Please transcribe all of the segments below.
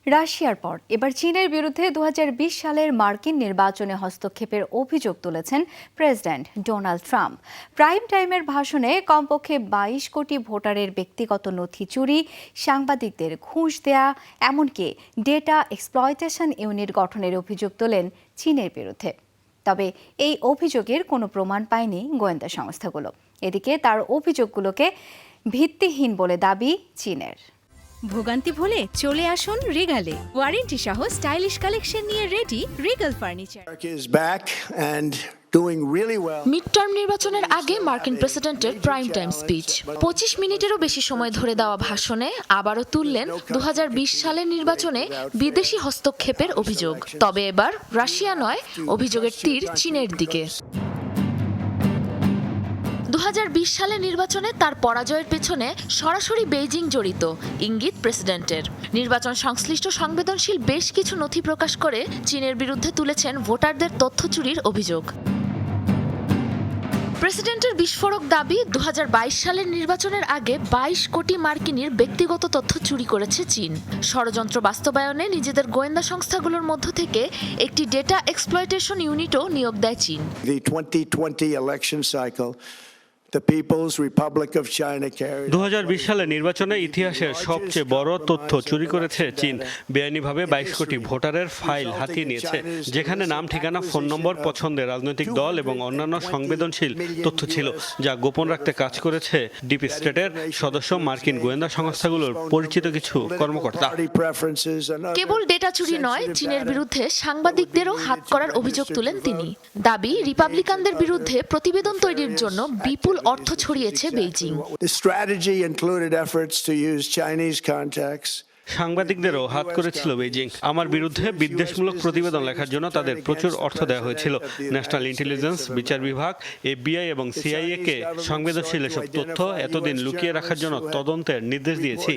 রাশিয়ার পর এবার চীনের বিরুদ্ধে 2020 সালের মার্কিন নির্বাচনে হস্তক্ষেপের অভিযোগ তুলেছেন প্রেসিডেন্ট ডোনাল্ড ট্রাম্প। প্রাইম টাইমের ভাষণে কমপক্ষে 22 কোটি ভোটারের ব্যক্তিগত নথি চুরি, সাংবাদিকদের ঘুষ দেয়া, এমনকি ডেটা এক্সপ্লয়টেশন ইউনিট গঠনের অভিযোগ তোলেন চীনের বিরুদ্ধে। তবে এই অভিযোগের কোনো প্রমাণ পায়নি গোয়েন্দা সংস্থাগুলো। এদিকে তার অভিযোগগুলোকে ভিত্তিহীন বলে দাবি চীনের। ভোগান্তি ভুলে চলে আসুন রিগালে, ওয়ারেন্টি সহ স্টাইলিশ কালেকশন নিয়ে রেডি রিগাল ফার্নিচার। মিডটার্ম নির্বাচনের আগে মার্কিন প্রেসিডেন্টের প্রাইম টাইম স্পিচ, 25 মিনিটেরও বেশি সময় ধরে দেওয়া ভাষণে আবারও তুললেন 2020 সালের নির্বাচনে বিদেশি হস্তক্ষেপের অভিযোগ। তবে এবার রাশিয়া নয়, অভিযোগের তীর চীনের দিকে। 2020 সালের নির্বাচনে তার পরাজয়ের পেছনে সরাসরি বেইজিং জড়িত, ইঙ্গিত প্রেসিডেন্টের। নির্বাচন সংশ্লিষ্ট সংবেদনশীল বেশ কিছু নথি প্রকাশ করে চীনের বিরুদ্ধে তুলেছেন ভোটারদের তথ্য চুরির অভিযোগ। প্রেসিডেন্টের বিস্ফোরক দাবি, 2022 সালের নির্বাচনের আগে 22 কোটি মার্কিনীর ব্যক্তিগত তথ্য চুরি করেছে চীন। ষড়যন্ত্র বাস্তবায়নে নিজেদের গোয়েন্দা সংস্থাগুলোর মধ্য থেকে একটি ডেটা এক্সপ্লয়টেশন ইউনিটও নিয়োগ দেয় চীন। The 2020 election cycle, the People's Republic of China carried 2020 সালের নির্বাচনে ইতিহাসের সবচেয়ে বড় তথ্য চুরি করেছে চীন। বেআইনিভাবে 22 কোটি ভোটারের ফাইল হাতিয়ে নিয়েছে, যেখানে নাম, ঠিকানা, ফোন নম্বর, পছন্দের রাজনৈতিক দল এবং অন্যান্য সংবেদনশীল তথ্য ছিল, যা গোপন রাখতে কাজ করেছে ডিপ স্টেটের সদস্য মার্কিন গোয়েন্দা সংস্থাগুলোর পরিচিত কিছু কর্মকর্তা। কেবল ডেটা চুরি নয়, চীনের বিরুদ্ধে সাংবাদিকদেরও হাত করার অভিযোগ তুলেন তিনি। দাবি, রিপাবলিকানদের বিরুদ্ধে প্রতিবেদন তৈরির জন্য বিপুল অর্থ ছড়িয়েছে Beijing. The strategy included efforts to use Chinese contacts. সাংবাদিকদেরও হাত করেছিল বেইজিং। আমার বিরুদ্ধে বিদ্বেষমূলক প্রতিবেদন লেখার জন্য তাদের প্রচুর অর্থ দেওয়া হয়েছিল। ন্যাশনাল ইন্টেলিজেন্স, বিচার বিভাগ, FBI এবং CIA কে সংবেদনশীল এসব তথ্য এতদিন লুকিয়ে রাখার জন্য তদন্তের নির্দেশ দিয়েছি।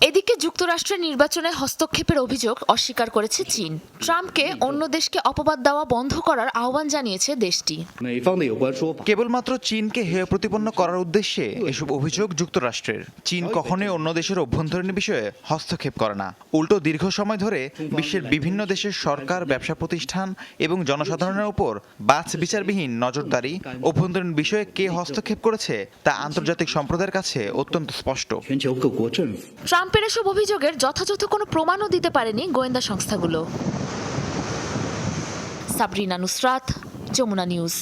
এদিকে যুক্তরাষ্ট্রের নির্বাচনে হস্তক্ষেপের অভিযোগ অস্বীকার করেছে চীন। ট্রাম্পকে অন্য দেশকে অপবাদ দেওয়া বন্ধ করার আহ্বান জানিয়েছে দেশটি। কেবলমাত্র চীনকে হেয় প্রতিপন্ন করার উদ্দেশ্যে এসব অভিযোগ যুক্তরাষ্ট্রের। চীন কখনোই অন্য দেশের অভ্যন্তরীণ বিষয়ে হস্তক্ষেপ করে না। উল্টো দীর্ঘ সময় ধরে বিশ্বের বিভিন্ন দেশের সরকার, ব্যবসা প্রতিষ্ঠান এবং জনসাধারণের উপর বাছ বিচারবিহীন নজরদারি, অভ্যন্তরীণ বিষয়ে কে হস্তক্ষেপ করেছে তা আন্তর্জাতিক সম্প্রদায়ের কাছে অত্যন্ত স্পষ্ট। ট্রাম্পের এসব অভিযোগের যথাযথ কোনো প্রমাণও দিতে পারেনি গোয়েন্দা সংস্থাগুলো। সাবরিনা নুসরাত, যমুনা নিউজ।